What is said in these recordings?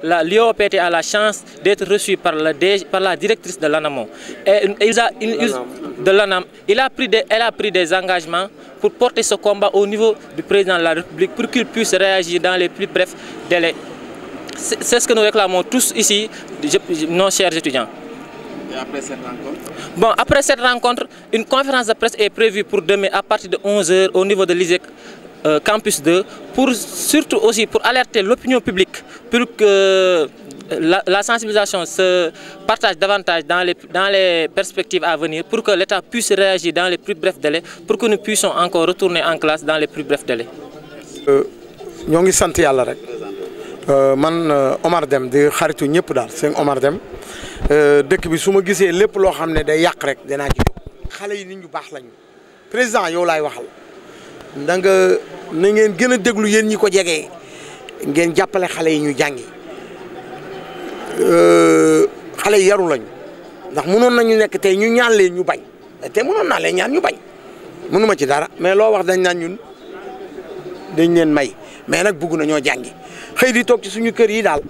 l'IOPT a la chance d'être reçu par la directrice de l'ANAMO. Elle a pris des engagements pour porter ce combat au niveau du président de la République pour qu'il puisse réagir dans les plus brefs délais. C'est ce que nous réclamons tous ici, nos chers étudiants. Et après cette rencontre? Bon, après cette rencontre, une conférence de presse est prévue pour demain à partir de 11 h au niveau de l'ISEC Campus 2, surtout aussi pour alerter l'opinion publique, pour que la sensibilisation se partage davantage dans les perspectives à venir, pour que l'État puisse réagir dans les plus brefs délais, pour que nous puissions encore retourner en classe dans les plus brefs délais. ñoo ngi sant yàlla rek man Omar Deme di xaritu ñëpp daal sëñ Omar Deme dëkk bi su ma gisee lépp loo xam ne day yàq rek danaa ci jóg. xale yi nit ñu baax lañu président yow laay waxal da nga na ngeen gën a déglu yéen ñi ko jegee ngeen jàppale xale yi ñu jàngi xale yi yaru lañu ndax mënoon nañu nekk tey ñu ñaan leen ñu bañ te mënoon naa leen ñaan ñu bañ mënuma ci dara mais loo wax dañ naan ñun dañ leen may. mais nag bëgg nañoo jàngi xëy di toog ci suñu kër yi daal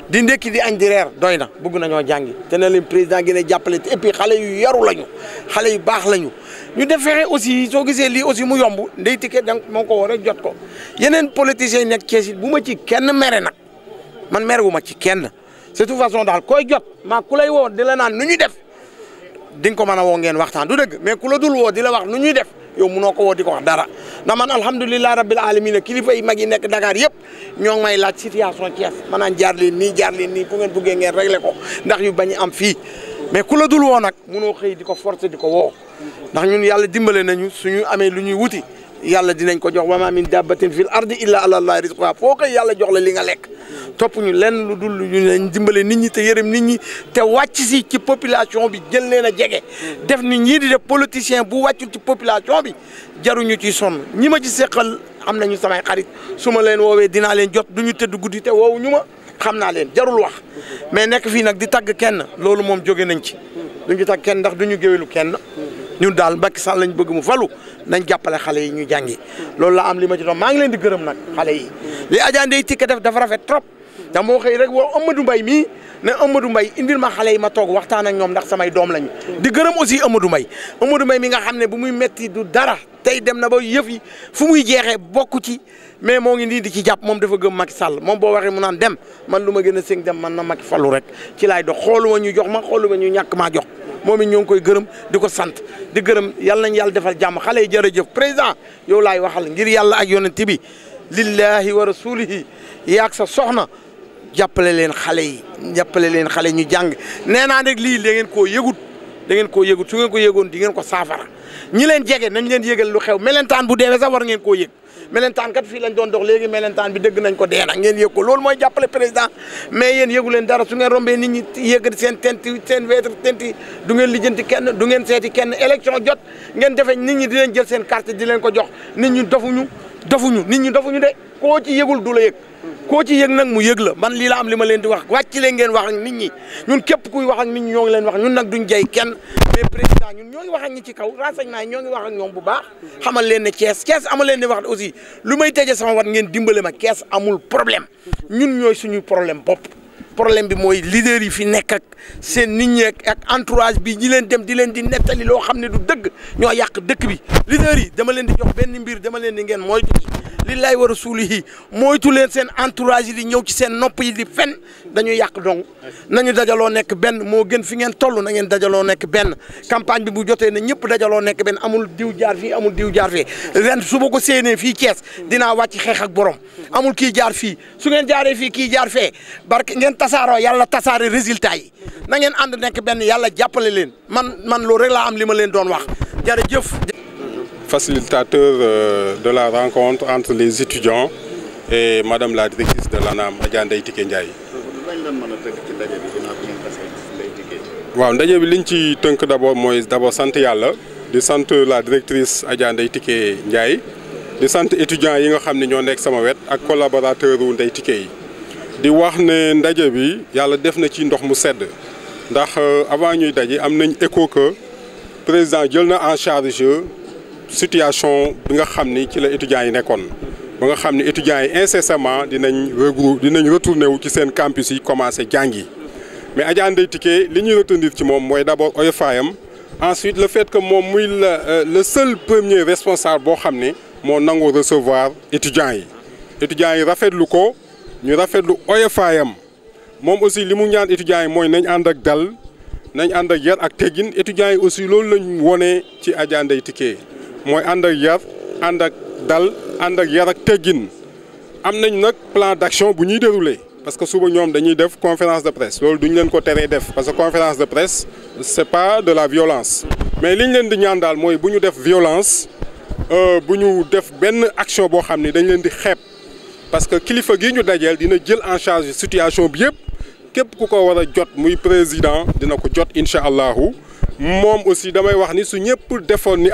di ndekki di añ di reer doy na bëgg nañoo jàngi te na leen président gën a jàppale et puis xale yu yaru lañu xale yu baax lañu ñu def fexe aussi soo gisee lii aussi mu yomb ndey ticket donc moo ko war a jot ko yeneen politiciens yi nekk Thiès it bu ma ci kenn mere nag man mere wu ma ci kenn de toute façon daal koy jot maa ku lay woo di la naan nu ñuy def di nga ko mën a woo ngeen waxtaan du dëgg mais ku la dul woo di la wax nu ñuy def yow munoo ko woo di ko wax dara ndax man alhamdulilah rabbil alamin kilifa yi mag yi nekk Dakar yëpp ñoo ngi may laaj situation Thiès maanaam jaar leen nii fu ngeen bëggee ngeen réglé ko ndax yu bañ am fii mais ku la dul woo nag munoo xëy di ko forcer di ko woo ndax ñun yàlla dimbale nañu suñu amee lu ñuy wuti yàlla dinañ ko jox wa ma min dabbatin fil ardi illa ala allahi rizquha foo koy yàlla jox la li nga lekk topp ñu lenn lu dul ñu leen dimbale nit ñi te yërëm nit ñi te wàcc si ci population bi jël leen a jege def ni ñii di def politicien bu wàccul ci population bi jaruñu ci sonn ñi ma ci seqal am nañu samay xarit su ma leen woowee dinaa leen jot du ñu tëdd guddi te woowu ñu ma xam naa leen jarul wax mais nekk fii nag di tagg kenn loolu moom jóge nañ ci duñu tagg kenn ndax duñu géwélu kenn ñun daal Macky Sall lañ bëgg mu falu nañ jàppale xale yi ñu jàngi loolu la am li ma ci doon maa ngi leen di gërëm nag xale yi li Adja Ndeye Tické def dafa rafet trop da moo xëy rek woo Amadou Mbaye mii ne Amadou Mbaye indil ma xale yi ma toog waxtaan ak ñoom ndax samay doom lañu di gërëm aussi Amadou Mbaye mi nga xam ne bu muy metti du dara tey dem na ba yëf yi fu muy jeexee bokku ci mais moo ngi nii di ci jàpp moom dafa gëm Macky Sall moom boo waxee mu naan dem man lu ma gën a sëng dem man na Macky fallu rek ci laay dox xooluma ñu jox ma xooluma ñu ñàkk maa jox moom it ñoo ngi koy gërëm di ko sant di gërëm yàlla nañ yàlla defal jàmm xale yi jërëjëf président yow laay waxal ngir yàlla ak yonent bi lillahi wa rasulihi yaag sa soxna jàppale leen xale ñu jàng nee naa rek lii da ngeen koo yëgut su ngeen ko yëgoon di ngeen ko saafara ñi leen jege nañ leen yëgal lu xew melentaan bu deewee sax war ngeen koo yëg melentaan kat fii lañ doon dox léegi melentaan bi dëgg nañ ko dee na ngeen yëg ko loolu mooy jàppale président mais yéen yëgu leen dara su ngeen rombee nit ñi yëg seen tenti seen weetar tenti du ngeen lijjanti kenn du ngeen seeti kenn élection jot ngeen defe nit ñi di leen jël seen carte di leen ko jox nit ñi dofuñu de koo ci yëgul du la yëg koo ci yëg nag mu yëg la man lii la am li ma leen di wax wàcc leen ngeen wax ak nit ñi ñun képp kuy wax ak nit ñi ñoo ngi leen wax ñun nag duñ jay kenn mais président ñun ñoo ngi wax ak ñi ci kaw renseignement yi ñoo ngi wax ak ñoom bu baax xamal leen ne Thiès amul leen di wax aussi lu may tëjee sama wat ngeen dimbale ma Thiès amul problème ñun ñooy suñu problème bopp problème bi mooy leader yi fi nekk ak seen nit ñi ak entourage bi ñi leen dem di leen di nettali loo xam ne du dëgg ñoo yàq dëkk bi leader yi dama leen di jox benn mbir dama leen di ngeen moytu lillahi wa rasulihi moytu leen seen entourage yi di ñëw ci seen nopp yi di fen dañu yàq donc nañu dajaloo nekk benn moo gën fi ngeen toll na ngeen dajaloo nekk benn campagne bi bu jotee na ñëpp dajaloo nekk benn amul diw jaar fii amul diw jaar fee ren su ma ko séenee fii Thiès dinaa wàcc xeex ak borom amul kii jaar fii su ngeen jaaree fii kii jaar fee barke ngeen tasaaroo yàlla tasaare résultat yi na ngeen ànd nekk benn yàlla jàppale leen man loolu rek laa am li ma leen doon wax jërëjëf. Facilitateur de la rencontre entre les étudiants et Madame la directrice de l'ANAM Adja Ndeye Tické Ndiaye. waaw ndaje bi liñ ci tënk d'abord mooy sant yàlla di sant la directrice Adja Ndeye Tické Ndiaye di sant étudiants yi nga xam ne ñoo nekk sama wet ak collaborateur wu Ndeye Tické yi di wax ne ndaje bi yàlla def na ci ndox mu sedd ndax avant ñuy daje am nañ écho que président jël na en charge situation bi nga xam ni ci la étudiants yi nekkoon ba nga xam ne étudiants yi incessamment dinañ retourner wu ci seen campus yi commencé jàngi mais Adja Ndeye Tické li ñuy retenir ci moom mooy d'abord oyofaayam ensuite le fait que moom muy le seul premier responsable boo xam ne moo nangoo recevoir étudiants yi rafetlu ko ñu rafetlu oyofaayam moom aussi li mu ñaan étudiants yi mooy nañ ànd ak dal nañ ànd ak yar ak teggin étudiants yi aussi loolu lañ wone ci Adja Ndeye Tické mooy ànd ak yar ànd ak dal ànd ak yar ak teggin am nañ nag plan d'action bu ñuy dérouler parce que suba ñoom dañuy def conférence de presse loolu duñ leen ko teree def parce que conférence de presse c'est pas de la violence mais liñ leen di ñaan daal mooy bu ñu def violence bu ñu def benn action boo xam ne dañ leen di xeeb parce que kilifa gi ñu dajeel dina jël en charge situation bi yëpp képp ku ko war a jot muy président dina ko jot incha allahu moom aussi damay wax ni su ñëpp defoon ni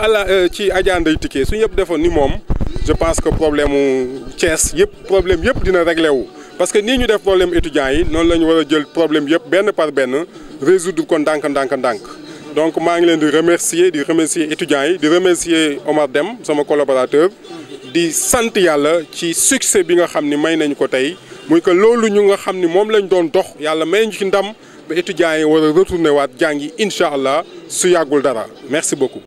ci Adja Ndeye Tické su ñëpp defoon ni moom je pense que problème mu Thiès problème yëpp dina réglé wu. parce que nii ñu def problème étudiants yi noonu la ñu war a jël problème yëpp benn par benn résoudre ko ndànk. donc maa ngi leen di remercier étudiants yi di remercier Omar Deme sama collaborateur di sant yàlla ci succès bi nga xam ni may nañu ko tey muy que loolu ñu nga xam ni moom lañ doon dox yàlla may ñu ci ndam ba étudiants yi war a retourner waat jàngi incha allah su yàggul dara merci beaucoup.